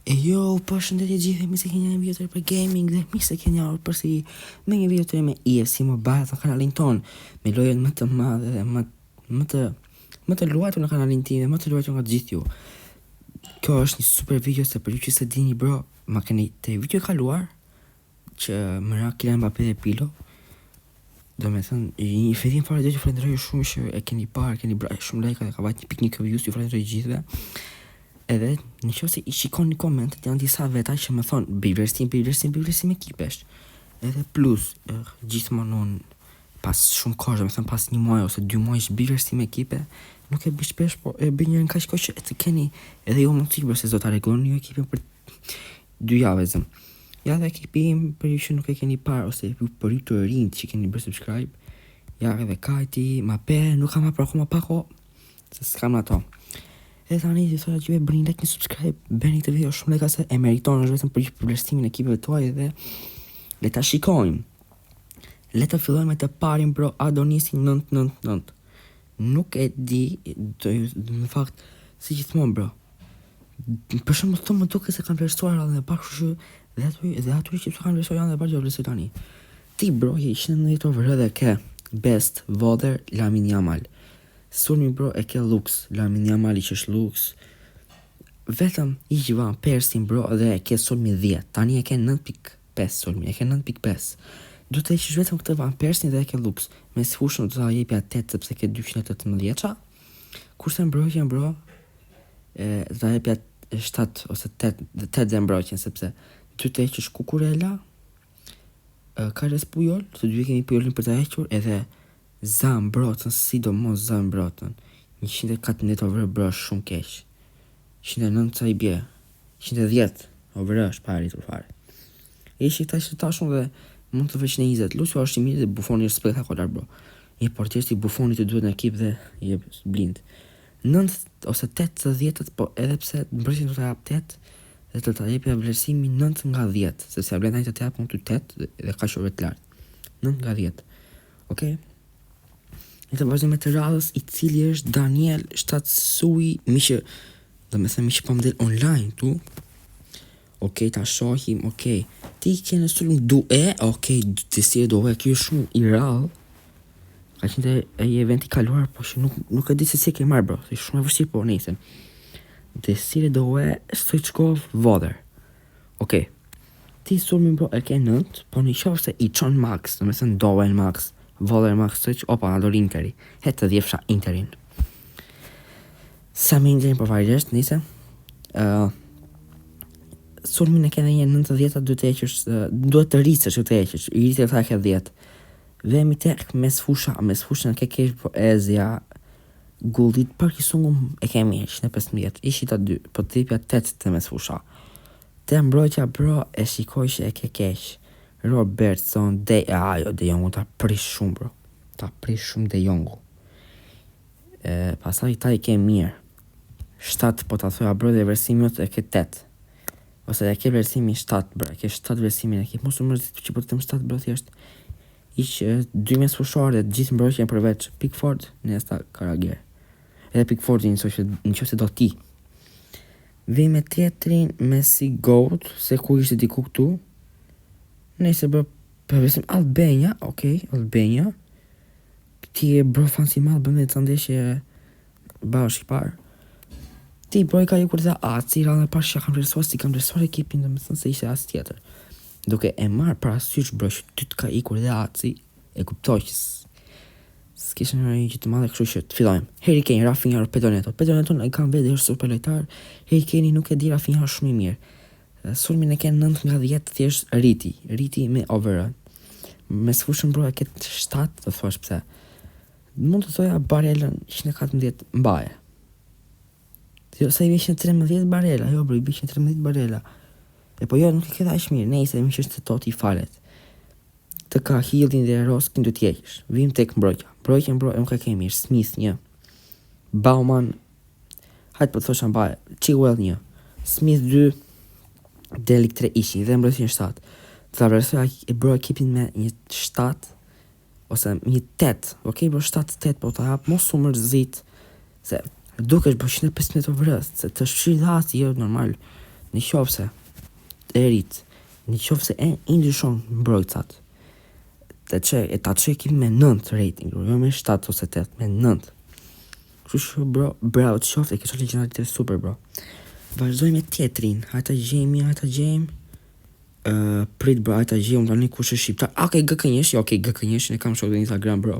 Jo, përshëndetje gjithë, mi se keni një video të re për gaming dhe mi se keni ardhur përsi me një video të re me EFC Mobile në kanalin ton, me lojën më të madhe dhe më të luajtur në kanalin tim dhe më të luajtur nga gjithë ju. Kjo është një super video se për ju që se dini bro, ma keni të video kaluar që më ra Kylian Mbappé dhe Pirlo. Do me thënë, një fillim fare dhe ju falenderoj shumë që e keni parë, keni bërë shumë like dhe ka vajt një piknik views, ju falenderoj gjithëve. Edhe në qoftë se i shikon një komentet, janë disa veta që më thonë bëjvlerësim ekipesh. Edhe plus, gjithmonë unë pas shumë kohë, me thënë pas një muaj ose 2 muaj bëjvlerësim ekipe, nuk e bëj shpesh, po e bëj njërën kaq kohë që të keni edhe ju mund të bërë se do ta rregulloni ju ekipin për 2 javë zëm. Ja dhe ekipi im për ju që nuk e keni parë ose për ju të rinjt që keni bërë subscribe, ja edhe Kajti, Mbappé, nuk kam hapur akoma pa kohë, se s'kam ato. Edhe tani ju thoya që bëni like, një subscribe, bëni këtë video shumë like se e meriton, është vetëm për vlerësimin e ekipeve tuaj dhe le ta shikojmë. Le të fillojmë me të parin bro, Adonisi 999. Nuk e di, në fakt, si gjithmonë bro. Për shembull këto më duket se kanë vlerësuar edhe pak kështu dhe aty që kanë vlerësuar janë edhe pak vlerësuar tani. Ti bro, je 190 over edhe ke best voder Lamine Yamal. Sulmi bro e ke Lux, Lamine Yamal i që është Lux. Vetëm i Ivan Persin bro dhe e ke sulmi 10. Tani e ke 9.5 sulmi, e ke 9.5. Do të heqësh vetëm këtë Van Persin dhe e ke Lux. Me sfushën do ta jepja 8 sepse ke 218-a. Kurse mbrojtjen bro do ta jepja 7 ose 8 dhe mbrojtjen sepse ty të heqësh Kukurela, Carles Puyol, të dy kemi Puyolin për ta hequr edhe Zan Brotën, sidomos Zan Brotën. 114 over bro shumë keq. 109 sa i bje. 110 over është pa arritur fare. Ishi këta që tashun dhe mund të veç në 20. Lucio është i mirë dhe Buffoni është spektakolar bro. Një portier si Buffoni të duhet në ekip dhe je blind. 9 ose 8 të 10, po edhe pse mbrojtjen do ta jap 8 dhe do ta jepja vlerësimi 9 nga 10, sepse ja blen ai të jap mund të 8 dhe ka shumë të lartë. 9 nga 10. Okej. Ne të vazhdojmë me të radhës i cili është Daniel Shtatsui, miqë, do me thënë miqë po më del online tu. Okej, ta shohim, okej. Ti ke në sulm Due, okej, të si e Due, kjo është shumë i rallë. Ka qenë e eventi kaluar, po që nuk e di se si e ke marrë bro, është shumë e vështirë po nejse. Desire Due, Stoichkov, Voder. Okej. Ti sulmin bro e ke 9, po në qoftë se i çon max, do me thënë Due max. Voder max Stoich, opa, ador Interi. Hetë të djefsha Interin. Sa me Interin për varjesht, nise. Sulmin e ke dhe një 90, duhet të rrisësh të heqësh. I rritë e tha ke 10. Dhe mi tek mes fushën ke kesh po Ezia, Gullit, për kisungum e ke mirë, 115. Ishi ta 2, po të tipja 8 të mes fusha. Te mbrojtja bro e shikoj që e ke kesh. Robertson, De Jongu ta prish shumë bro. Ta prish shumë De Jongu. Pastaj ta i ke mirë. 7 po ta thoja bro dhe vlerësimit e ke 8. Ose e ke vlerësimin 7 bro, e ke 7 vlerësimin e ke. Mos u mërzit që po të them 7 bro thjesht. Iq 2 mes fushar dhe gjithë mbrojtjen përveç Pickford, Nesta, Carragher. Edhe Pickfordin nëse do ti. Vej me tjetrin me si Goat, se ku ishte diku këtu. Nëse bro, përvesim Albania, okej, Albania. Ti e bro fancy mal bëm dhe të ndeshje bashkë parë. Ti bro i ka jekur dhe Aci, rallë e parë që kam vlerësuar si kam vlerësuar ekipin dhe me thënë se ishte as tjetër. Duke e marë pra syç bro që ty të ka jekur dhe Aci, e kuptoj që s'kishë në një gjithë madhe kështu që të fillojmë. Harry Kane, Rafinha, Pedroneto. Pedroneto e kam vetë është super lojtar. Harry Kane nuk e di Rafinha është shumë i mirë. Sulmin e ke 9 nga 10 thjesht rriti me overrun. Me sfushën bro e ke 7, të thuash pse. Mund të thoja Barelën 114 mbaje. Jo, sa i bje 113 Barela, jo bro, i bje 113 Barela. E po jo, nuk e ke da ish mirë, nejse, mi që është të toti falet. Të ka Hildin dhe Roskin du t'jekish. Vim tek mbrojtja. Mbrojtjen bro e nuk e ke mirë. Smith 1. Bauman, hajtë po të thosha mbaje, Chilwell 1. Smith 2. Delik 3 ishi dhe mbrojtjen 7. Të ta vlerësoja e bro ekipin me një 7 ose një 8. Okej bro 7-8 po ta hap mos u mërzit se dukesh bro 115 vrës se të shqyr dhe ati jo normal në qofse e rrit, në qofse e ndryshon mbrojtësat, ta që ekipin me 9 rating, jo me 7 ose 8, me 9. Kështu që bro, bravo të qofte, ke qofte legjendarit e super bro. Vazhdoj me tjetrin, hajta gjejmë. Prit bro, hajta gjejmë tani kush është shqiptar. Okej, Gëkënjeshi e kam shoh në Instagram bro.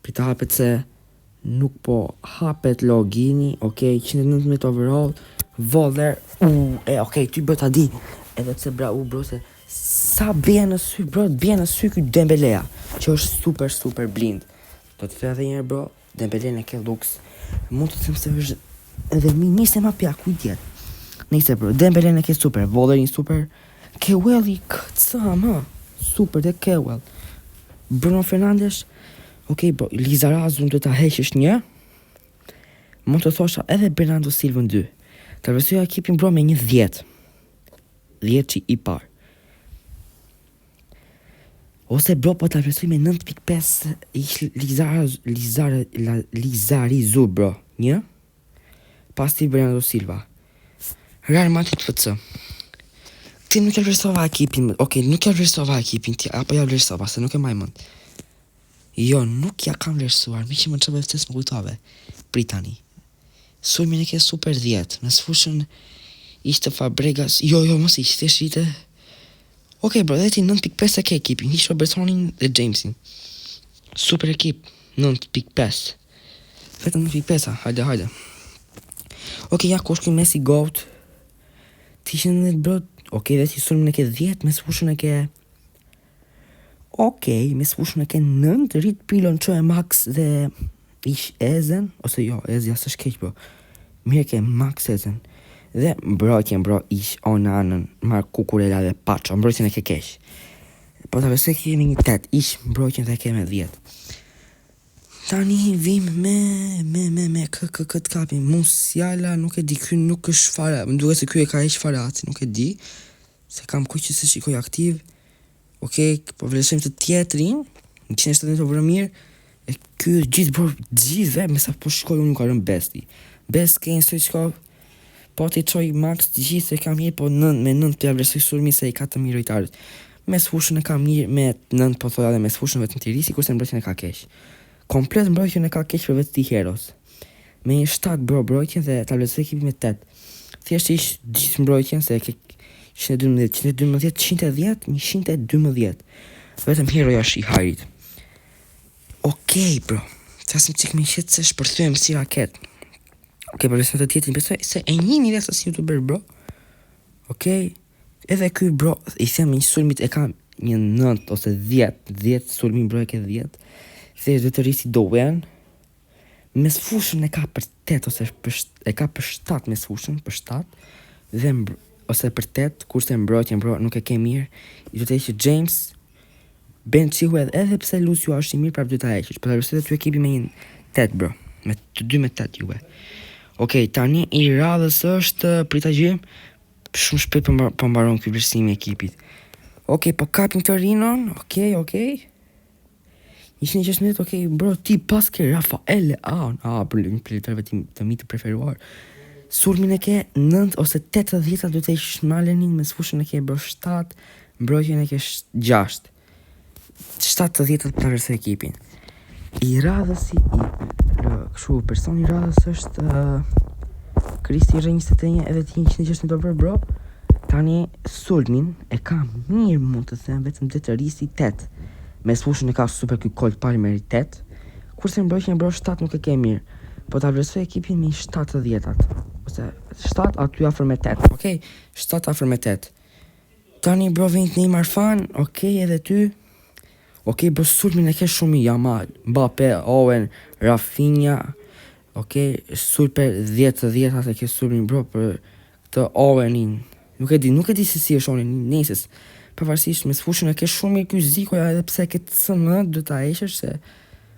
Prit hapet se nuk po hapet logini, 119 overall, Voller, ty bro ta di, edhe pse bro se sa bje në sy, bro, bje në sy ky Dembelea, që është super blind. Do të edhe njerë bro, Dembele në ke looks, mund të them se është edhe nisë ma pja, kujtjet. Nisë bro, Dembele në ke super, Vollerin super, Kewelli këtësa, super dhe Kewell. Bruno Fernandes, bro, Lizarazu në të ta heqësh një, mund të thosha edhe Bernardo Silva 2. Të vërësuja ekipin bro me një 10. 10 që i parë. Ose bro po të vërësuj me 9.5 ish Lizarizu bro. Një. Pasti Bernardo Silva. Real Madrid FC. Ti nuk e vlerësova ekipin, nuk e vlerësova ekipin ti, apo ja vlerësova, se nuk e majmën. Jo, nuk ja kam vlerësuar, mi që më të vërëtës më kujtove. Pritani. Sulmin e ke super 10, në sfushën ishte Fabregas, jo, mos ishte shite. Bro, dhe ti 9.5 e ke ekipin, ishte Robertsonin dhe Jamesin. Super ekip, 9.5. Vetëm 9.5, hajde. Ja kushkin Messi Goat. Ti ishte në bro, dhe ti sulmin e ke 10, me sfushën e ke... me sfushën e ke 9, rrit pilon që e Max dhe ish Ezen, ose jo, Ezja së shkeq bro. Mirë ke Max Ezen. Dhe mbrojtjen bro ish Onanën, Mark Kukurela dhe Pacho, mbrojtjen e ke kesh. Po të vëse kemi një 8, ish mbrojtjen dhe ke me 10. Tani vim me këtë kapi, Musiala, nuk e di, ky nuk është fare, më duke se ky e ka ish Faraci, nuk e di, se kam kuj që se shikoj aktiv. Po vlerësojmë të tjetrin, 170 overall mirë, e ky gjithve, me sa po shkoj unë nuk arëm besti. Best Kane së shkoj, po t'i qoj max të gjithë se kam mirë, po me 9 të vlerësoj sulmi se i ka të mirojtarët. Me sfushën e kam mirë, me 9 po thoja dhe me sfushën vetëm të risi, kurse mbrojtjen e ka kesh. Komplet mbrojtjen e ka kesh për vetë ti Heros. Me një 7 mbrojtjen dhe ta vlerësoj ekipi me 8. Thjesht ish gjithë mbrojtjen se ke 112, 110, 112. Vetëm Hero është i hajrit. Bro. Qasim qik me qëtë se shpërthujem si raket. Për vësën të tjetërin, besoj se e njini dhe si youtuber bro. Edhe kuj bro, i them një sulmit e kam një 9 ose 10 sulmin bro e ke 10. Thjesht dhe të risi do wen. Me sfushën e ka për 8 ose e ka për 7 me sfushën, për 7. Dhe ose për 8, kurse mbrojtjen bro nuk e ke mirë. I do të ishte James, Ben Chilwell, edhe pse Lucio është i mirë prap dy ta heqësh. Po ta vërse ty ekipi me një 8 bro, me të dy me 8 juve. Tani i radhës është prita gjim, shumë shpejt po mbaron ky vlerësimi i ekipit. Po kapim të rinon, 116, bro, ti pas ke Rafael Leao, për lojtarëve të mi të preferuar. Sulmin e ke 9 ose 80 do të ish Malenin, me sfushën e ke bro 7, mbrojtjen e ke 6. 7-10 të vlerësoj ekipin. I radhës kështu personi i radhës është Kristi Rë 21 edhe ti 160 over bro. Tani sulmin e ka mirë, mund të them, vetëm dhe të risi 8. Me sfushën e ka super ky Colt Palmer 8. Kurse mbrojtjen bro 7 nuk e ke mirë. Po ta vlerësoj ekipin me 7-10. Ose 7 aty afër me 8. 7 afër me 8. Tani bro vjen Neymar fan, edhe ty. Bro, sulmin e ke shumë i Yamal, Mbappe, Owen, Rafinha. Super 10-10 atë ke sulmin bro për të Owenin. Nuk e di se si është Owen nesës. Pavarësisht me sfushën e ke shumë i ky Zikoja, edhe pse ke të sëmë, do ta heqësh se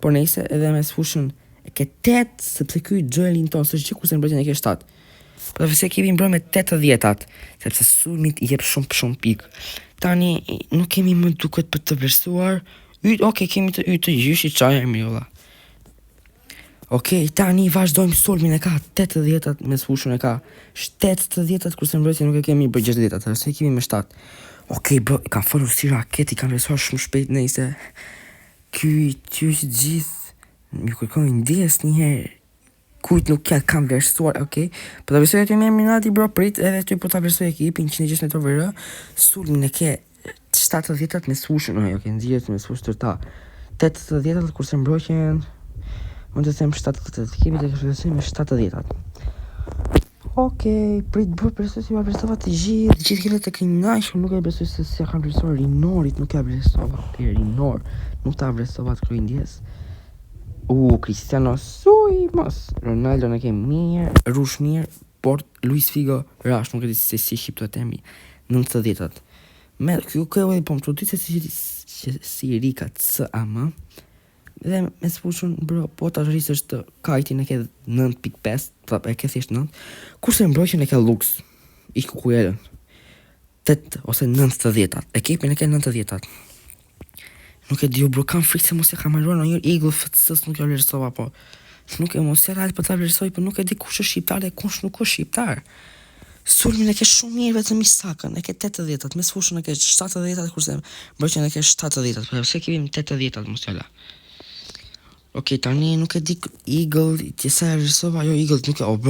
por nese edhe me sfushën e ke 8, sepse ky Joelinton s'është gjë kurse mbrojtjen e ke 7. Po vëse kemi bro me 8-10, sepse sulmit i jep shumë pikë. Tani nuk kemi më duket për të vlerësuar. Kemi të gjyshi çaj mirë valla. Okej, tani vazhdojmë sulmin e ka 80-at me sfushën e ka 80-at kurse mbrojtja nuk e kemi për 60-at, se kemi me 7. Okej, bro, kanë folur si raketi, kanë vlerësuar shumë shpejt nëse ky është gjithë më kërkojnë ndjes njëherë kujt nuk kanë vlerësuar, okej. Po ta vlerësoj aty me Minati, bro, prit edhe ty po ta vlerësoj ekipin 160 metrove r, sulmin e ke 70-at me sfushën, okej, nxjerrët me sfushë tërta 80-at kurse mbrojtjen mund të them 70-at, kemi të vlerësojmë me 70-at. Okej, prit bro, besoj si ma vlerësova të gjithë kemi të kënaqur, nuk e besoj se si kanë vlerësuar Rinorit, nuk e vlerësova, Rinor, nuk ta vlerësova të kryendjes. Cristiano mos, Ronaldo në ke mirë, Rush mirë, por Luis Figo rash, nuk e di se si shqip të temi 90-at. Me kjo edhe po më çudit se si Rika CAM. Dhe me sfushën, bro, po ta rrisësh të kajtin e ke 9.5, e ke thjesht 9, kurse mbrojtjen e ke Lux, i Kukuelën, 8 ose 90-at, ekipin e ke 90-at. Nuk e di, bro, kam frikë se mos e kam marruar në një Eagle FTS, nuk e vlerësova, po nuk e mos e real për ta vlerësoj, po nuk e di kush është shqiptar dhe kush nuk është shqiptar. Sulmin e ke shumë mirë, vetëm Isakën, e ke 80-at, me sfushën e ke 70-at, kurse mbrojtjen e ke 70-at, po pse kemi 80-at mos jalla. Okej, tani nuk e di Eagle, sa e vlerësova, jo Eagle,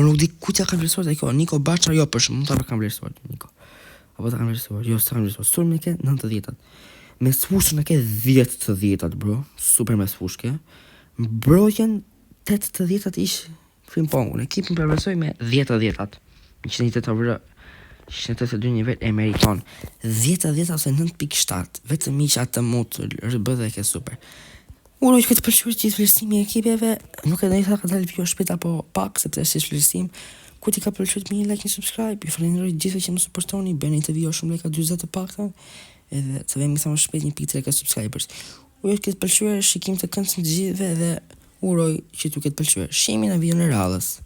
nuk di ku t'ja kanë vlerësuar, kjo, Niko Bacha, jo, për shumë, mund ta kanë vlerësuar, Niko. Apo ta kanë vlerësuar, jo, s'ka kanë vlerësuar, sulmin e ke 90-at. Me sfushën e ke 10-at, bro, super me sfushke. Mbrojtjen 80-at ish Frimpongun, ekipin për vlerësoj me 10-at. 182 nivel e meriton. 10-at ose 9.7, vetëm ish atë mut, rëbë dhe ke super. Uroj që këtë pëlqyer gjithë vlerësimi e ekipeve, nuk e di sa ka dalë video shpejt apo pak, sepse është vlerësim. Ku ti ka pëlqyer mi like, subscribe, ju falenderoj gjithëve që më suportoni, bëni këtë video shumë like 40 të paktën, edhe të vemi sa më shpejt 1.3 subscribers. Uroj që këtë pëlqyer, shikim të këndshëm të gjithëve dhe uroj që t'ju ketë pëlqyer. Shihemi në videon e radhës.